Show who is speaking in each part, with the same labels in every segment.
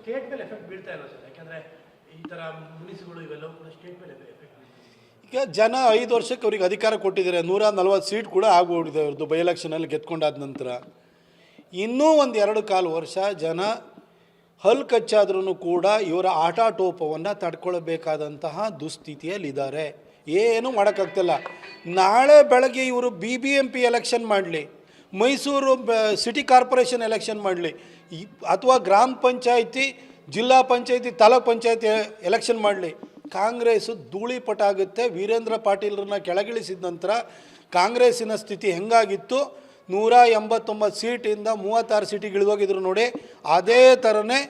Speaker 1: State ಮೇಲೆ effect ಬೀಳ್ತಾ ಇಲ್ಲ ಸರ್, ಯಾಕಂದರೆ ಈ ಥರ ಮುನಿಸುಗಳು ಇವೆಲ್ಲವೂ ಕೂಡ ಸ್ಟೇಟ್ ಮೇಲೆ ಎಫೆಕ್ಟ್ ಬೀಳ್ತಾ.
Speaker 2: ಈಗ ಜನ 5 ವರ್ಷಕ್ಕೆ ಅವ್ರಿಗೆ ಅಧಿಕಾರ ಕೊಟ್ಟಿದ್ದಾರೆ. 140 ಸೀಟ್ ಕೂಡ ಆಗ್ಬಿಟ್ಟಿದೆ ಅವ್ರದ್ದು ಬೈ ಎಲೆಕ್ಷನಲ್ಲಿ ಗೆದ್ಕೊಂಡಾದ ನಂತರ. ಇನ್ನೂ 1-2 ವರ್ಷ ಜನ ಹಲ್ಲು ಕಚ್ಚಾದ್ರೂ ಕೂಡ ಇವರ ಆಟಾಟೋಪವನ್ನು ತಡ್ಕೊಳ್ಬೇಕಾದಂತಹ ದುಸ್ಥಿತಿಯಲ್ಲಿದ್ದಾರೆ. ಏನೂ ಮಾಡೋಕ್ಕಾಗ್ತಿಲ್ಲ. ನಾಳೆ ಬೆಳಗ್ಗೆ ಇವರು BBMP ಎಲೆಕ್ಷನ್ ಮಾಡಲಿ, ಮೈಸೂರು ಸಿಟಿ ಕಾರ್ಪೊರೇಷನ್ ಎಲೆಕ್ಷನ್ ಮಾಡಲಿ, ಅಥವಾ ಗ್ರಾಮ ಪಂಚಾಯಿತಿ, ಜಿಲ್ಲಾ ಪಂಚಾಯಿತಿ, ತಾಲೂಕ್ ಪಂಚಾಯಿತಿ ಎಲೆಕ್ಷನ್ ಮಾಡಲಿ, ಕಾಂಗ್ರೆಸ್ಸು ಧೂಳಿಪಟ ಆಗುತ್ತೆ. ವೀರೇಂದ್ರ ಪಾಟೀಲ್ರನ್ನ ಕೆಳಗಿಳಿಸಿದ ನಂತರ ಕಾಂಗ್ರೆಸ್ಸಿನ ಸ್ಥಿತಿ ಹೆಂಗಾಗಿತ್ತು, 189 ಸೀಟಿಂದ 36 ಸೀಟಿಗೆ ಇಳಿದೋಗಿದ್ರು ನೋಡಿ, ಅದೇ ಥರನೇ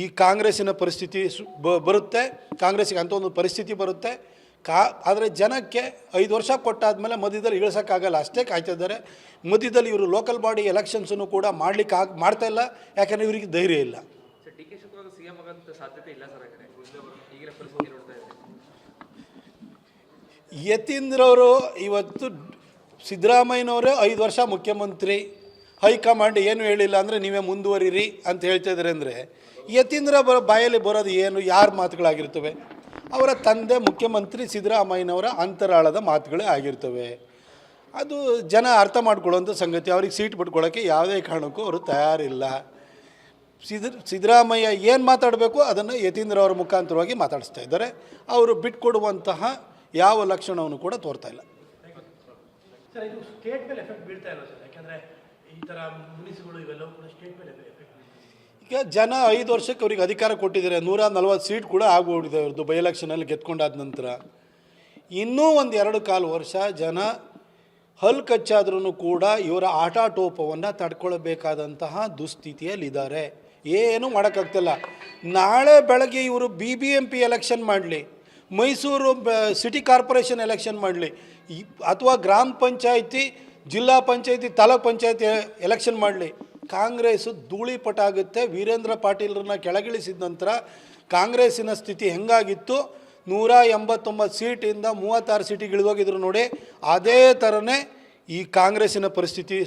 Speaker 2: ಈ ಕಾಂಗ್ರೆಸ್ಸಿನ ಪರಿಸ್ಥಿತಿ ಬರುತ್ತೆ. ಕಾಂಗ್ರೆಸ್ಸಿಗೆ ಅಂಥ ಒಂದು ಪರಿಸ್ಥಿತಿ ಬರುತ್ತೆ. ಆದರೆ ಜನಕ್ಕೆ 5 ವರ್ಷ ಕೊಟ್ಟಾದಮೇಲೆ ಮಧ್ಯದಲ್ಲಿ ಇಳಿಸೋಕ್ಕಾಗಲ್ಲ, ಅಷ್ಟೇ ಕಾಯ್ತಿದ್ದಾರೆ. ಮಧ್ಯದಲ್ಲಿ ಇವರು ಲೋಕಲ್ ಬಾಡಿ ಎಲೆಕ್ಷನ್ಸನ್ನು ಕೂಡ ಮಾಡ್ತಾ ಇಲ್ಲ, ಯಾಕಂದರೆ ಇವರಿಗೆ ಧೈರ್ಯ ಇಲ್ಲ. ಯತೀಂದ್ರವರು ಇವತ್ತು ಸಿದ್ದರಾಮಯ್ಯನವರೇ 5 ವರ್ಷ ಮುಖ್ಯಮಂತ್ರಿ, ಹೈಕಮಾಂಡ್ ಏನು ಹೇಳಿಲ್ಲ ಅಂದರೆ ನೀವೇ ಮುಂದುವರಿರಿ ಅಂತ ಹೇಳ್ತಾ ಇದ್ದಾರೆ. ಅಂದರೆ ಯತೀಂದ್ರ ಬಾಯಲ್ಲಿ ಬರೋದು ಏನು, ಯಾರ ಮಾತುಗಳಾಗಿರ್ತವೆ? ಅವರ ತಂದೆ ಮುಖ್ಯಮಂತ್ರಿ ಸಿದ್ದರಾಮಯ್ಯನವರ ಅಂತರಾಳದ ಮಾತುಗಳೇ ಆಗಿರ್ತವೆ. ಅದು ಜನ ಅರ್ಥ ಮಾಡ್ಕೊಳ್ಳೋಂಥ ಸಂಗತಿ. ಅವ್ರಿಗೆ ಸೀಟ್ ಬಿಟ್ಕೊಳ್ಳೋಕ್ಕೆ ಯಾವುದೇ ಕಾರಣಕ್ಕೂ ಅವರು ತಯಾರಿಲ್ಲ. ಸಿದ್ದರಾಮಯ್ಯ ಏನು ಮಾತಾಡಬೇಕು ಅದನ್ನು ಯತೀಂದ್ರ ಅವರ ಮುಖಾಂತರವಾಗಿ ಮಾತಾಡಿಸ್ತಾ ಇದ್ದಾರೆ. ಅವರು ಬಿಟ್ಕೊಡುವಂತಹ ಯಾವ ಲಕ್ಷಣವನ್ನು ಕೂಡ ತೋರ್ತಾ ಇಲ್ಲ.
Speaker 1: ಸರ್, ಇದು ಸ್ಟೇಟ್ ಮೇಲೆ ಎಫೆಕ್ಟ್ ಬೀಳ್ತಾ ಇಲ್ಲ ಸರ್, ಯಾಕಂದರೆ ಈ ಥರ ಮುನಿಸುಗಳು ಇವೆಲ್ಲವೂ ಕೂಡ ಸ್ಟೇಟ್ ಮೇಲೆ ಎಫೆಕ್ಟ್ ಬೀಳ್ತಾ.
Speaker 2: ಈಗ ಜನ 5 ವರ್ಷಕ್ಕೆ ಅವ್ರಿಗೆ ಅಧಿಕಾರ ಕೊಟ್ಟಿದ್ದಾರೆ. 140 ಸೀಟ್ ಕೂಡ ಆಗ್ಬಿಟ್ಟಿದೆ ಅವ್ರದ್ದು ಬೈ ಎಲೆಕ್ಷನಲ್ಲಿ ಗೆದ್ಕೊಂಡಾದ ನಂತರ. ಇನ್ನೂ 1-2 ವರ್ಷ ಜನ ಹಲ್ಲು ಕಚ್ಚಾದ್ರೂ ಕೂಡ ಇವರ ಆಟಾಟೋಪವನ್ನು ತಡ್ಕೊಳ್ಬೇಕಾದಂತಹ ದುಸ್ಥಿತಿಯಲ್ಲಿದ್ದಾರೆ. ಏನೂ ಮಾಡೋಕ್ಕಾಗ್ತಿಲ್ಲ. ನಾಳೆ ಬೆಳಗ್ಗೆ ಇವರು BBMP ಎಲೆಕ್ಷನ್ ಮಾಡಲಿ, ಮೈಸೂರು ಸಿಟಿ ಕಾರ್ಪೊರೇಷನ್ ಎಲೆಕ್ಷನ್ ಮಾಡಲಿ, ಅಥವಾ ಗ್ರಾಮ ಪಂಚಾಯಿತಿ, ಜಿಲ್ಲಾ ಪಂಚಾಯಿತಿ, ತಾಲೂಕ್ ಪಂಚಾಯಿತಿ ಎಲೆಕ್ಷನ್ ಮಾಡಲಿ, ಕಾಂಗ್ರೆಸ್ಸು ಧೂಳಿಪಟ ಆಗುತ್ತೆ. ವೀರೇಂದ್ರ ಪಾಟೀಲ್ರನ್ನ ಕೆಳಗಿಳಿಸಿದ ನಂತರ ಕಾಂಗ್ರೆಸ್ಸಿನ ಸ್ಥಿತಿ ಹೆಂಗಾಗಿತ್ತು, 189 ಸೀಟಿಂದ 36 ಸೀಟಿಗೆ ಇಳಿದೋಗಿದ್ರು ನೋಡಿ, ಅದೇ ಥರನೇ ಈ ಕಾಂಗ್ರೆಸ್ಸಿನ ಪರಿಸ್ಥಿತಿ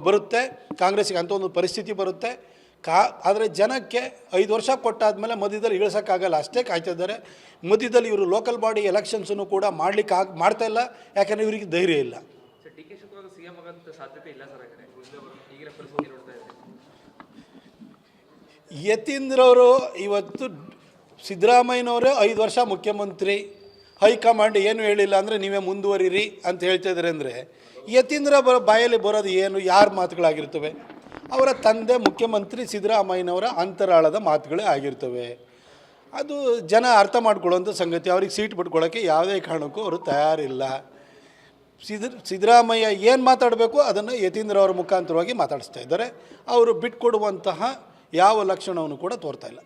Speaker 2: ಬರುತ್ತೆ. ಕಾಂಗ್ರೆಸ್ಸಿಗೆ ಅಂಥ ಒಂದು ಪರಿಸ್ಥಿತಿ ಬರುತ್ತೆ. ಆದರೆ ಜನಕ್ಕೆ 5 ವರ್ಷ ಕೊಟ್ಟಾದಮೇಲೆ ಮಧ್ಯದಲ್ಲಿ ಇಳಿಸೋಕ್ಕಾಗಲ್ಲ, ಅಷ್ಟೇ ಕಾಯ್ತಿದ್ದಾರೆ. ಮಧ್ಯದಲ್ಲಿ ಇವರು ಲೋಕಲ್ ಬಾಡಿ ಎಲೆಕ್ಷನ್ಸನ್ನು ಕೂಡ ಮಾಡ್ತಾ ಇಲ್ಲ, ಯಾಕಂದರೆ ಇವರಿಗೆ ಧೈರ್ಯ ಇಲ್ಲ. ಯತೀಂದ್ರವರು ಇವತ್ತು ಸಿದ್ದರಾಮಯ್ಯನವರೇ 5 ವರ್ಷ ಮುಖ್ಯಮಂತ್ರಿ, ಹೈಕಮಾಂಡ್ ಏನು ಹೇಳಿಲ್ಲ ಅಂದರೆ ನೀವೇ ಮುಂದುವರಿರಿ ಅಂತ ಹೇಳ್ತಾ ಇದ್ದಾರೆ. ಅಂದರೆ ಯತೀಂದ್ರ ಬಾಯಲ್ಲಿ ಬರೋದು ಏನು, ಯಾರ ಮಾತುಗಳಾಗಿರ್ತವೆ? ಅವರ ತಂದೆ ಮುಖ್ಯಮಂತ್ರಿ ಸಿದ್ದರಾಮಯ್ಯನವರ ಅಂತರಾಳದ ಮಾತುಗಳೇ ಆಗಿರ್ತವೆ. ಅದು ಜನ ಅರ್ಥ ಮಾಡ್ಕೊಳ್ಳೋಂಥ ಸಂಗತಿ. ಅವ್ರಿಗೆ ಸೀಟ್ ಬಿಟ್ಕೊಳ್ಳೋಕ್ಕೆ ಯಾವುದೇ ಕಾರಣಕ್ಕೂ ಅವರು ತಯಾರಿಲ್ಲ. ಸಿದ್ದರಾಮಯ್ಯ ಏನು ಮಾತಾಡಬೇಕು ಅದನ್ನು ಯತೀಂದ್ರ ಅವರ ಮುಖಾಂತರವಾಗಿ ಮಾತಾಡಿಸ್ತಾ ಇದ್ದಾರೆ. ಅವರು ಬಿಟ್ಕೊಡುವಂತಹ ಯಾವ ಲಕ್ಷಣವನ್ನು ಕೂಡ ತೋರ್ತಾ ಇಲ್ಲ.